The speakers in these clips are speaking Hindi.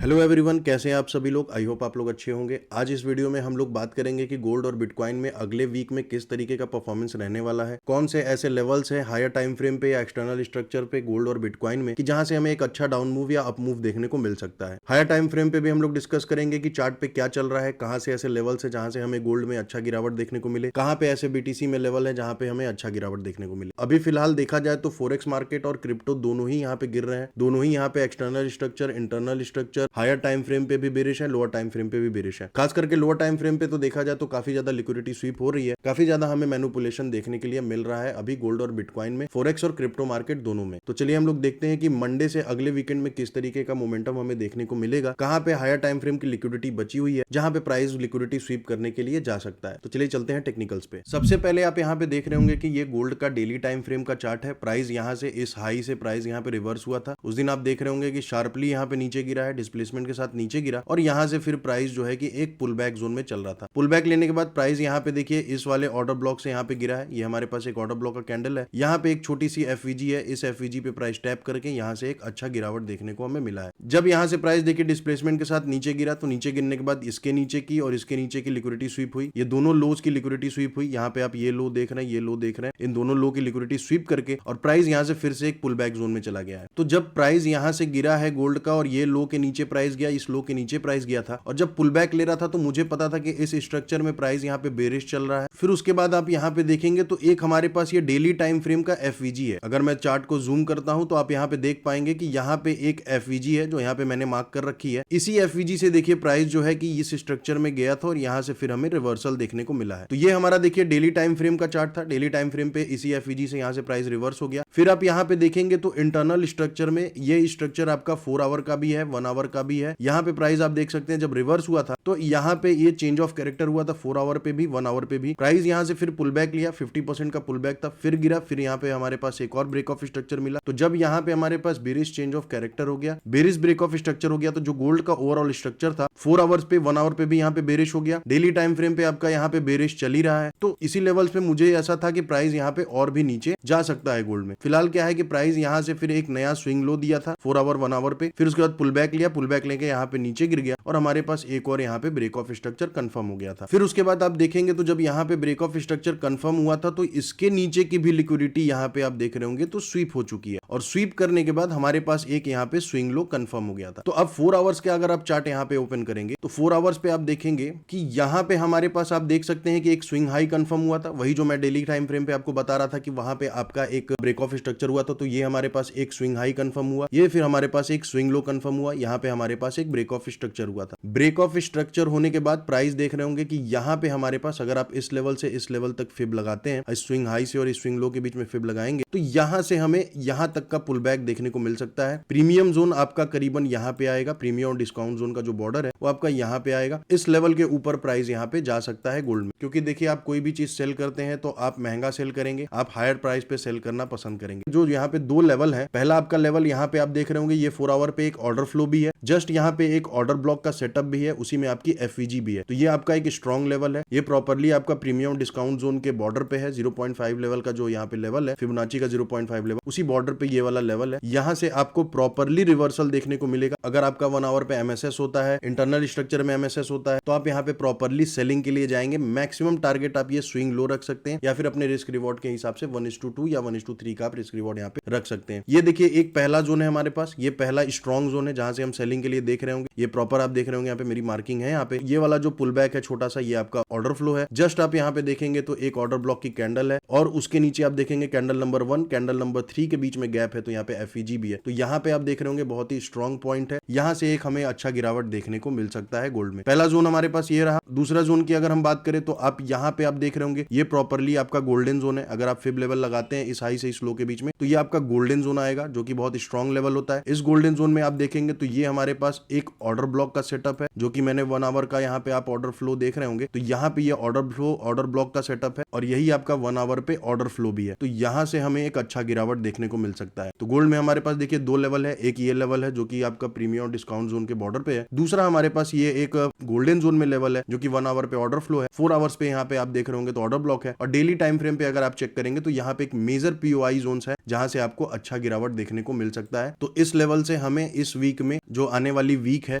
हेलो एवरीवन, कैसे हैं आप सभी लोग। आई होप आप लोग अच्छे होंगे। आज इस वीडियो में हम लोग बात करेंगे कि गोल्ड और बिटकॉइन में अगले वीक में किस तरीके का परफॉर्मेंस रहने वाला है, कौन से ऐसे लेवल्स हैं हायर टाइम फ्रेम पे या एक्सटर्नल स्ट्रक्चर पे गोल्ड और बिटकॉइन में कि जहां से हमें एक अच्छा डाउन मूव या अप मूव देखने को मिल सकता है। हायर टाइम फ्रेम पे भी हम लोग डिस्कस करेंगे कि चार्ट पे क्या चल रहा है, कहां से ऐसे लेवल्स है जहां से हमें गोल्ड में अच्छा गिरावट देखने को मिले, कहां पे ऐसे बीटीसी में लेवल है जहां पे हमें अच्छा गिरावट देखने को मिले। अभी फिलहाल देखा जाए तो फोरेक्स मार्केट और क्रिप्टो दोनों ही यहाँ पे गिर रहे हैं, दोनों ही यहाँ पे external structure, internal structure higher time frame पे भी बेरिश है, लोअर टाइम फ्रेम पे भी बेरिश है। खास करके लोअर टाइम फ्रेम पे तो देखा जाए तो काफी ज्यादा लिक्विडिटी स्वीप हो रही है, काफी ज्यादा हमें मैनिपुलेशन देखने के लिए मिल रहा है अभी गोल्ड और बिटकॉइन में, फोरेक्स और क्रिप्टो मार्केट दोनों में। तो चलिए हम लोग देखते हैं कि मंडे से अगले वीकेंड में किस तरीके का मोमेंटम हमें देखने को मिलेगा, कहां पे हायर टाइम फ्रेम की लिक्विडिटी बची हुई है जहां पे प्राइस लिक्विडिटी स्वीप करने के लिए जा सकता है। तो चलिए चलते हैं टेक्निकल्स पे। सबसे पहले आप यहाँ पे देख रहे होंगे कि ये गोल्ड का डेली टाइम फ्रेम का चार्ट है। प्राइस यहाँ से इस हाई से प्राइस यहाँ पे रिवर्स हुआ था। उस दिन आप देख रहे होंगे कि शार्पली यहाँ पे नीचे गिरा है, डिस्प्लेसमेंट के साथ नीचे गिरा और यहाँ से फिर प्राइस जो है कि एक पुल बैक जोन में चल रहा था। पुल बैक लेने के बाद प्राइस यहाँ पे देखिए इस वाले ऑर्डर ब्लॉक से यहाँ पे गिरा है। ये हमारे पास एक ऑर्डर ब्लॉक का कैंडल है। यहाँ पे एक छोटी सी एफवीजी है, इस एफवीजी पे प्राइस टैप करके यहाँ से एक अच्छा गिरावट देखने को हमें मिला है। जब यहाँ से प्राइस देखिए डिस्प्लेसमेंट के साथ नीचे गिरा तो नीचे गिरने के बाद इसके नीचे की और इसके नीचे की लिक्विडिटी स्वीप हुई। ये दोनों लोज की लिक्विडिटी स्वीप हुई। यहाँ पे आप ये लो देख रहे हैं, ये लो देख रहे हैं, इन दोनों लो की लिक्विडिटी स्वीप करके और प्राइस यहाँ से फिर से एक पुल बैक जोन में चला गया है। तो जब प्राइस यहाँ से गिरा है गोल्ड का और ये लो के नीचे प्राइस गया, इस लो के नीचे प्राइस गया था और जब पुल बैक ले रहा था तो मुझे पता था कि इस स्ट्रक्चर में प्राइस यहाँ पे बेरिश चल रहा है। फिर उसके बाद आप यहाँ पे देखेंगे तो एक हमारे पास ये डेली टाइम फ्रेम का एफवीजी है। अगर मैं चार्ट को जूम करता हूं तो आप यहाँ पे देख पाएंगे कि यहाँ पे एक एफवीजी है जो यहाँ पे मैंने मार्क कर रखी है। इसी एफवीजी से देखिए प्राइस जो है कि इस स्ट्रक्चर में गया था और यहाँ से फिर हमें रिवर्सल देखने को मिला है। तो ये हमारा देखिए डेली टाइम फ्रेम का चार्ट था। डेली टाइम फ्रेम पे इसी एफवीजी से यहाँ से प्राइस रिवर्स हो गया। फिर आप यहाँ पे देखेंगे तो इंटरनल स्ट्रक्चर में ये स्ट्रक्चर आपका 4 आवर का भी है, 1 आवर का भी है। यहाँ पे प्राइस आप देख सकते हैं जब रिवर्स हुआ था तो यहाँ पे ये चेंज ऑफ कैरेक्टर हुआ था 4 आवर पे भी, 1 आवर पे भी। प्राइस यहाँ से फिर पुल बैक लिया, 50% का पुल बैक था, फिर गिरा, फिर यहाँ पे हमारे पास एक और ब्रेक ऑफ स्ट्रक्चर मिला। तो जब यहाँ पे हमारे पास बेरिश चेंज ऑफ कैरेक्टर हो गया, बेरिश ब्रेक ऑफ स्ट्रक्चर हो गया, तो जो गोल्ड का ओवरऑल स्ट्रक्चर था 4 आवर्स पे, 1 आवर पे भी यहाँ पे बेरिश हो गया, डेली टाइम फ्रेम पे आपका यहाँ पे बेरिश चल ही रहा है। तो इसी लेवल्स पे मुझे ऐसा था कि प्राइस यहाँ पे और भी नीचे जा सकता है गोल्ड में। फिलहाल क्या है कि प्राइस यहाँ से फिर एक नया स्विंग लो दिया था 4 आवर 1 आवर पे, फिर उसके बाद पुल बैक लिया, पुल बैक लेके यहाँ पे नीचे गिर गया और हमारे पास एक और यहाँ पे ब्रेक ऑफ स्ट्रक्चर कंफर्म हो गया था। फिर उसके बाद आप देखेंगे तो जब यहाँ पे ब्रेक ऑफ स्ट्रक्चर कंफर्म हुआ था तो इसके नीचे की भी लिक्विडिटी यहाँ पे आप देख रहे होंगे तो स्वीप हो चुकी है और स्वीप करने के बाद हमारे पास एक यहाँ पे स्विंग लो कंफर्म हो गया था। तो अब 4 आवर्स के अगर आप चार्ट यहाँ पे ओपन करेंगे तो 4 आवर्स पे आप देखेंगे कि यहाँ पे हमारे पास आप देख सकते हैं कि एक स्विंग हाई कंफर्म हुआ था, वही जो मैं डेली टाइम फ्रेम पे आपको बता रहा था कि वहां पे आपका एक ब्रेक ऑफ स्ट्रक्चर हुआ था। तो ये हमारे पास एक स्विंग हाई कंफर्म हुआ, ये फिर हमारे पास एक स्विंग लो कंफर्म हुआ, यहाँ पे हमारे पास एक ब्रेक ऑफ स्ट्रक्चर हुआ था। ब्रेक ऑफ स्ट्रक्चर होने के बाद प्राइस देख रहे होंगे कि यहाँ पे हमारे पास अगर आप इस लेवल से इस लेवल तक फिब लगाते हैं, इस स्विंग हाई से और इस स्विंग लो के बीच में फिब लगाएंगे तो यहाँ से हमें यहाँ तक का पुल बैक देखने को मिल सकता है। प्रीमियम जोन आपका करीबन यहाँ पे आएगा, प्रीमियम और डिस्काउंट जोन का जो बॉर्डर है वो आपका यहाँ पे आएगा। इस लेवल के ऊपर प्राइस यहाँ पे जा सकता है गोल्ड में, क्योंकि देखिए आप कोई भी चीज सेल करते हैं तो आप महंगा सेल करेंगे, आप हायर प्राइस पे सेल करना पसंद करेंगे। जो यहाँ पे दो लेवल है, पहला आपका लेवल यहाँ पे आप देख रहे होंगे ये 4 आवर पे एक ऑर्डर फ्लो भी है, जस्ट यहाँ पे एक ऑर्डर ब्लॉक का सेटअप भी है, उसी में आपकी एफवीजी भी है। तो ये आपका एक स्ट्रॉन्ग लेवल है, ये प्रॉपर्ली आपका प्रीमियम डिस्काउंट जोन के बॉर्डर पे है। 0.5 लेवल का जो यहाँ पे लेवल है, फिबोनाची का 0.5 लेवल, उसी बॉर्डर पे ये वाला लेवल है। यहाँ से आपको प्रॉपर्ली रिवर्सल देखने को मिलेगा। अगर आपका 1 आवर पे एमएसएस होता है, इंटरनल स्ट्रक्चर में एमएसएस होता है, तो आप यहाँ पे प्रॉपर्ली सेलिंग के लिए जाएंगे। मैक्सिमम टारगेट आप ये स्विंग लो रख सकते हैं या फिर अपने रिस्क रिवॉर्ड के हिसाब से 1:2 या 1:3 का आप रिस्क रिवॉर्ड यहाँ पे रख सकते हैं। ये देखिए एक पहला जोन है हमारे पास, ये पहला स्ट्रॉन्ग जोन है जहां से हम सेलिंग के लिए देख रहे होंगे। ये प्रॉपर आप देख रहे होंगे यहाँ पे मेरी मार्किंग है। यहाँ पे ये वाला जो पुल बैक है छोटा सा, ये आपका ऑर्डर फ्लो है। जस्ट आप यहाँ पे देखेंगे तो एक ऑर्डर ब्लॉक की कैंडल है और उसके नीचे आप देखेंगे कैंडल नंबर 1 कैंडल नंबर 3 के बीच में गैप है, तो यहाँ पे एफईजी भी है। तो यहाँ पे आप देख रहे होंगे बहुत ही स्ट्रॉन्ग पॉइंट है, यहाँ से एक हमें अच्छा गिरावट देखने को मिल सकता है गोल्ड में। पहला जोन हमारे पास ये रहा। दूसरा जोन की अगर हम बात करें तो आप यहाँ पे आप देख रहे होंगे ये प्रॉपर्ली आपका गोल्डन जोन है। अगर आप फिब लेवल लगाते हैं इस हाई से इस लो के बीच में तो ये आपका गोल्डन जोन आएगा जो कि बहुत स्ट्रॉन्ग लेवल होता है। इस गोल्डन जोन में आप देखेंगे तो ये हमारे पास एक ऑर्डर ब्लॉक का सेटअप है, जो कि मैंने 1 आवर का यहाँ पे आप ऑर्डर फ्लो देख रहे होंगे। तो यहाँ पे ये ऑर्डर फ्लो ऑर्डर ब्लॉक का सेटअप है और यही आपका 1 आवर पे ऑर्डर फ्लो भी है। तो यहाँ से हमें एक अच्छा गिरावट देखने को मिल सकता है। तो गोल्ड में हमारे पास देखिए 2 लेवल है, एक ये लेवल है जो कि आपका प्रीमियम और डिस्काउंट जोन के बॉर्डर पे है, दूसरा हमारे पास ये एक गोल्डन जोन में लेवल है जो कि 1 आवर पे ऑर्डर फ्लो है, 4 आवर्स पे यहाँ पे आप देख रहे होंगे तो ऑर्डर ब्लॉक है। और डेली टाइम फ्रेम पे अगर आप चेक करेंगे तो यहाँ पे एक मेजर पीओआई जोन है जहां से आपको अच्छा गिरावट देखने को मिल सकता है। तो इस लेवल से हमें इस वीक में, जो आने वाली वीक है,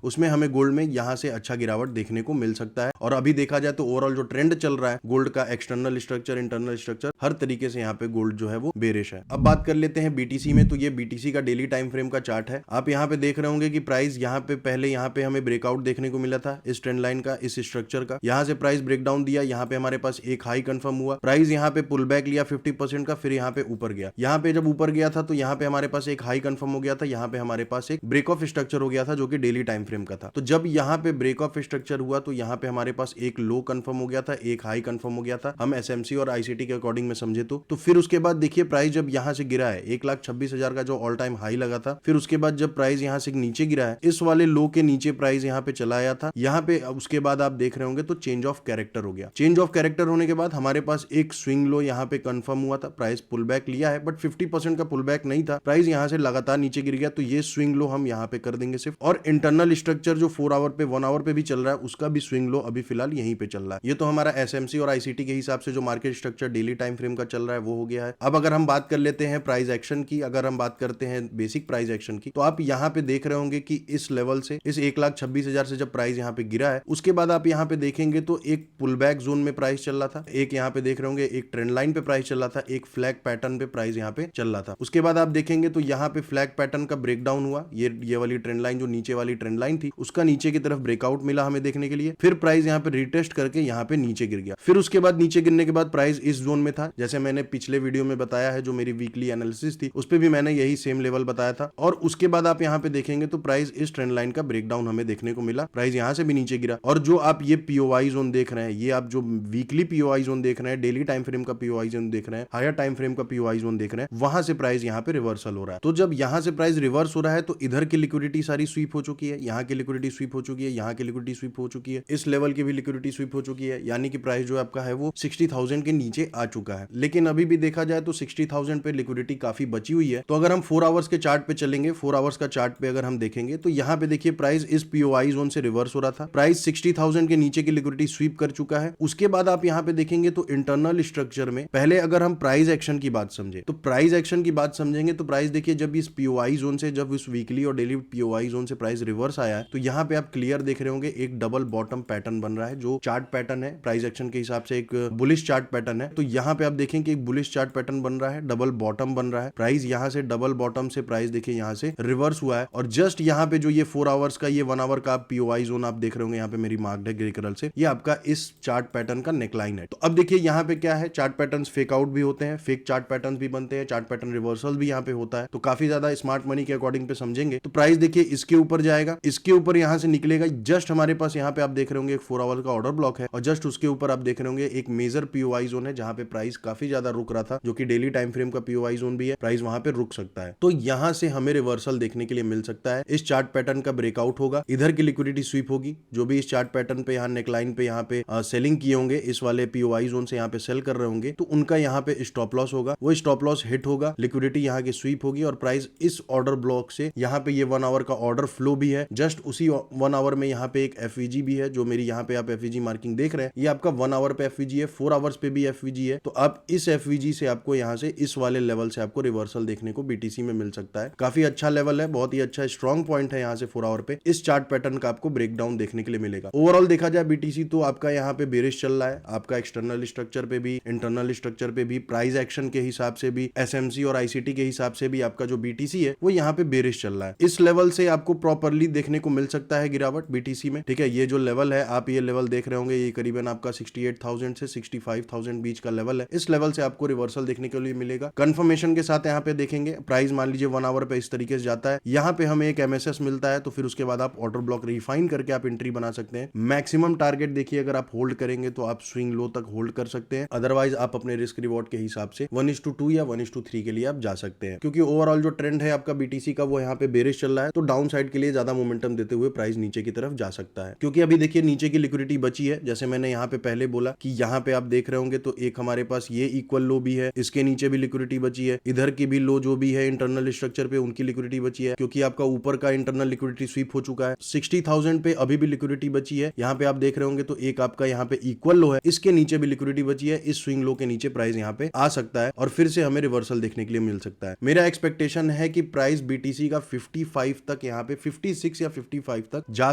उसमें हमें गोल्ड में यहां से अच्छा गिरावट देखने को मिल सकता है। और अभी देखा जाए तो ओवरऑल जो ट्रेंड चल रहा है गोल्ड का, एक्सटर्नल स्ट्रक्चर, इंटरनल स्ट्रक्चर, हर तरीके से यहाँ पे गोल्ड जो है वो बेरिश है। अब बात कर लेते हैं बीटीसी में। तो ये बीटीसी का डेली टाइम फ्रेम का चार्ट है। आप यहाँ पे देख रहे होंगे कि प्राइस यहाँ पे पहले यहाँ पे हमें ब्रेकआउट देखने को मिला था इस ट्रेंड लाइन का, इस स्ट्रक्चर का। यहाँ से प्राइस ब्रेकडाउन दिया, यहाँ पे हमारे पास एक हाई कंफर्म हुआ, प्राइस यहाँ पे पुल बैक लिया 50% का, फिर यहाँ पे ऊपर गया। यहाँ पे जब ऊपर गया था तो यहाँ पे हमारे पास एक हाई कंफर्म हो गया था, यहाँ पे हमारे पास एक ब्रेक ऑफ स्ट्रक्चर हो गया था जो कि डेली टाइम फ्रेम का था। तो जब यहाँ पे ब्रेक ऑफ स्ट्रक्चर हुआ तो यहाँ पे हमारे पास एक लो कंफर्म हो गया था, एक हाई कंफर्म हो गया था, हम एसएमसी और आईसीटी के अकॉर्डिंग में समझे तो फिर उसके बाद देखिए प्राइस जब यहाँ से गिरा है 1,26,000 का जो ऑल टाइम हाई लगा था, फिर उसके बाद जब प्राइस यहाँ से नीचे गिरा है, इस वाले लो के नीचे प्राइस यहाँ पे चला आया था। यहाँ पे उसके बाद आप देख रहे होंगे तो चेंज ऑफ कैरेक्टर हो गया। चेंज ऑफ कैरेक्टर होने के बाद हमारे पास एक स्विंग लो यहाँ पे कंफर्म हुआ था, प्राइस पुल बैक लिया है बट 50% का पुल बैक नहीं था, प्राइस यहाँ से लगातार नीचे गिर गया। तो ये स्विंग लो हम यहाँ पे कर देंगे सिर्फ। और इंटरनल स्ट्रक्चर जो 4 आवर पे 1 आवर पे भी चल रहा है, उसका भी स्विंग लो अभी फिलहाल यहीं पे चल रहा है। ये तो हमारा एसएमसी और आईसीटी के हिसाब से जो market structure daily time frame का चल रहा है वो हो गया है। अब अगर हम बात कर लेते हैं प्राइस एक्शन की, अगर हम बात करते हैं बेसिक प्राइस एक्शन की, तो आप यहाँ पे देख रहे होंगे कि इस लेवल से, इस 1,26,000 से जब प्राइस यहाँ पे गिरा है, उसके बाद आप यहाँ पे देखेंगे तो एक पुल बैक जोन में प्राइस चल रहा था, एक यहाँ पे देख रहे होंगे एक ट्रेंड लाइन पे प्राइस चल रहा था, एक फ्लैग पैटर्न पे प्राइस यहाँ पे चल रहा था। उसके बाद आप देखेंगे तो यहाँ पे फ्लैग पैटर्न का ब्रेकडाउन हुआ, ये वाली ट्रेंड लाइन जो नीचे वाली ट्रेंड लाइन थी उसका नीचे की तरफ ब्रेकआउट मिला हमें देखने के लिए, फिर प्राइस यहाँ पे रिटेस्ट करके यहाँ पे नीचे गिर गया। फिर उसके बाद नीचे गिरने के बाद प्राइस इस जोन में था, जैसे मैंने पिछले वीडियो में बताया है, जो मेरी वीकली एनालिसिस थी उस पे भी मैंने यही सेम लेवल बताया था। और उसके बाद आप यहाँ पे देखेंगे तो प्राइस इस ट्रेंड लाइन का ब्रेकडाउन हमें देखने को मिला, प्राइस यहाँ से भी नीचे गिरा। और जो आप ये पीओआई जोन देख रहे हैं, ये आप जो वीकली पीओआई जोन देख रहे हैं, डेली टाइम फ्रेम का पीओआई जोन देख रहे हैं, हायर टाइम फ्रेम का पीओआई जोन देख रहे हैं, वहां से प्राइस यहाँ पे रिवर्सल हो रहा है। तो जब यहाँ से प्राइस रिवर्स हो रहा है तो इधर की लिक्विडिटी सारी स्वीप हो चुकी है, यहाँ की लिक्विडिटी स्वीप हो चुकी है, यहाँ की लिक्विडिटी स्वीप हो चुकी है, इस लेवल की भी लिक्विडिटी स्वीप हो चुकी है, यानी कि प्राइस जो आपका है वो 60,000 के नीचे आ चुका है। लेकिन अभी भी देखा जाए तो 60,000 पे लिक्विडिटी काफी बची हुई है। तो अगर हम 4 आवर्स के चार्ट पे चलेंगे, 4 आवर्स का चार्ट पे अगर हम देखेंगे तो यहाँ पे देखिए प्राइस इस पीओआई जोन से रिवर्स हो रहा था, प्राइस 60,000 के नीचे की लिक्विडिटी स्वीप कर चुका है। उसके बाद आप यहाँ पे देखेंगे तो इंटरनल स्ट्रक्चर में पहले अगर हम प्राइस एक्शन की बात समझे तो प्राइस एक्शन की बात समझेंगे तो प्राइस देखिए जब इस पीओआई जोन से, जब इस वीकली और डेली पीओआई जोन से प्राइस रिवर्स आया है तो यहाँ पे आप क्लियर देख रहे होंगे एक डबल बॉटम पैटर्न बन रहा है, जो चार्ट पैटर्न है प्राइस एक्शन के हिसाब से एक बुलिश चार्ट पैटर्न है। तो यहाँ पे आप देखेंगे एक बुलिश चार्ट पैटर्न बन रहा है, डबल बॉटम बन रहा है, प्राइस यहाँ से डबल बॉटम से प्राइस देखिए यहाँ से रिवर्स हुआ है। और जस्ट यहाँ पे जो ये 4 आवर्स का, ये 1 आवर का पीओआई जोन आप देख रहे होंगे, यहाँ पे मेरी मार्क्ड है ग्रे कलर से, ये आपका इस चार्ट पैटर्न का नेकलाइन है। तो अब देखिए यहाँ पे क्या है, चार्ट पैटर्न्स फेक आउट भी होते हैं, फेक चार्ट पैटर्न्स भी बनते हैं, चार्ट पैटर्न रिवर्सल भी यहाँ पे होता है। तो काफी ज्यादा स्मार्ट मनी के अकॉर्डिंग पे समझेंगे तो प्राइस देखिए इसके ऊपर जाएगा, इसके ऊपर यहाँ से निकलेगा, जस्ट हमारे पास यहाँ पे आप देख रहे होंगे एक 4 आवर का ऑर्डर ब्लॉक है, और जस्ट उसके ऊपर आप देख रहे होंगे एक मेजर पीओआई जोन है जहां पे प्राइस काफी ज्यादा रुक रहा था, जो कि डेली टाइम फ्रेम का पीओआई जोन भी है, प्राइस वहां पे रुक सकता है। तो यहां से हमें रिवर्सल देखने के लिए मिल सकता है, इस चार्ट पैटर्न का ब्रेकआउट होगा, इधर की लिक्विडिटी स्वीप होगी, जो भी इस चार्ट पैटर्न पे यहाँ नेकलाइन पे यहाँ पे सेलिंग किए होंगे, इस वाले पीओआई जोन से यहाँ पे सेल कर रहे होंगे, तो उनका यहाँ पे स्टॉप लॉस होगा, वो स्टॉप लॉस हिट होगा, लिक्विडिटी यहाँ की स्वीप होगी और प्राइस इस ऑर्डर ब्लॉक से, यहाँ पे ये 1 आवर का ऑर्डर फ्लो भी है, जस्ट उसी 1 आवर में यहाँ पे एक एफवीजी भी है, जो मेरी यहाँ पे आप एफवीजी मार्किंग देख रहे हैं, ये आपका 1 आवर पे एफवीजी है, 4 आवर्स पे भी एफवीजी है। तो अब इस एफवीजी से आपको यहाँ से इस वाले लेवल से आपको रिवर्सल देखने को बीटीसी में मिल सकता है। काफी अच्छा लेवल है, बहुत ही अच्छा स्ट्रॉन्ग पॉइंट है यहाँ से 4 आवर पे, इस चार्ट पैटर्न का आपको ब्रेकडाउन देखने के लिए मिलेगा। ओवरऑल देखा जाए बीटीसी तो आपका यहाँ पे बेरिश चल रहा है, आपका एक्सटर्नल स्ट्रक्चर पे भी, इंटरनल स्ट्रक्चर पे भी, प्राइस एक्शन के हिसाब से भी, एसएमसी और आईसीटी के हिसाब से भी आपका जो बीटीसी है वो यहाँ पे बेरिश चल रहा है। इस लेवल से आपको प्रॉपरली देखने को मिल सकता है गिरावट बीटीसी में, ठीक है। ये जो लेवल है, आप ये लेवल देख रहे होंगे, ये करीबन आपका 68,000 से 65,000 बीच का लेवल है, इस लेवल से आपको रिवर्सल देखने के लिए मिलेगा। कंफर्मेशन के साथ यहाँ पे देखेंगे प्राइस मान लीजिए 1 आवर पे इस तरीके से जाता है, यहाँ पे हमें एक एमएसएस मिलता है, तो फिर उसके बाद आप ऑर्डर ब्लॉक रिफाइन करके आप एंट्री बना सकते हैं। मैक्सिमम टारगेट देखिए अगर आप होल्ड करेंगे तो आप स्विंग लो तक होल्ड कर सकते हैं, अदरवाइज आप अपने रिस्क रिवॉर्ड के हिसाब से 1:2 या 1:3 के लिए आप जा सकते हैं, क्योंकि ओवरऑल जो ट्रेंड है आपका बीटीसी का वो यहाँ पे बेरिश चल रहा है, तो डाउन साइड के लिए ज्यादा मोमेंटम देते हुए प्राइस नीचे की तरफ जा सकता है। क्योंकि अभी देखिए नीचे की लिक्विडिटी बची है, जैसे मैंने यहाँ पे पहले बोला कि यहाँ पे आप देख रहे होंगे तो एक हमारे पास ये इक्वल लो भी है, इसके नीचे भी लिक्विडिटी बची है, इधर की भी लो जो भी है इंटरनल स्ट्रक्चर पे उनकी लिक्विडिटी बची है, क्योंकि आपका ऊपर का इंटरनल लिक्विडिटी स्वीप हो चुका है। 60,000 पे अभी भी लिक्विडिटी बची है, यहाँ पे आप देख रहे होंगे तो एक आपका यहाँ पे इक्वल लो है, इसके नीचे भी लिक्विडिटी बची है, इस स्विंग लो के नीचे प्राइस यहाँ पे आ सकता है और फिर से हमें रिवर्सल रिवर्सल देखने के लिए मिल सकता है। मेरा एक्सपेक्टेशन है कि प्राइस बीटीसी का 55 तक, यहाँ पे 56 या 55 तक जा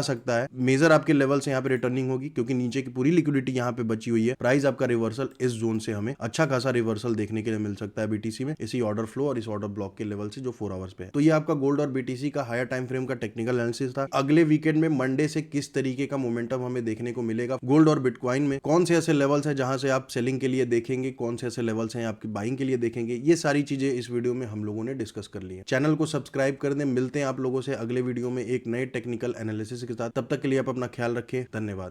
सकता है। मेजर आपके लेवल से यहाँ पे रिटर्निंग होगी क्योंकि नीचे की पूरी लिक्विडिटी यहाँ पे बची हुई है। प्राइस आपका रिवर्सल इस जोन से हमें अच्छा खासा रिवर्सल देखने के लिए मिल सकता है बीटीसी में, इसी ऑर्डर फ्लो और इस ऑर्डर ब्लॉक के लेवल से जो 4 आवर्स पे है। तो ये आपका गोल्ड और बीटीसी का हायर टाइम फ्रेम का टेक्निकल एनालिसिस था। अगले वीकेंड में मंडे से किस तरीके का मोमेंटम हमें देखने को मिलेगा गोल्ड और बिटकॉइन में, कौन से ऐसे लेवल्स हैं जहां से आप सेलिंग के लिए देखेंगे, कौन से ऐसे लेवल्स हैं आपकी बाइंग के लिए देखेंगे, ये सारी चीजें इस वीडियो में हम लोगों ने डिस्कस कर ली है। चैनल को सब्सक्राइब कर दें। मिलते हैं आप लोगों से अगले वीडियो में एक नए टेक्निकल एनालिसिस के साथ। तब तक के लिए आप अपना ख्याल रखें। धन्यवाद।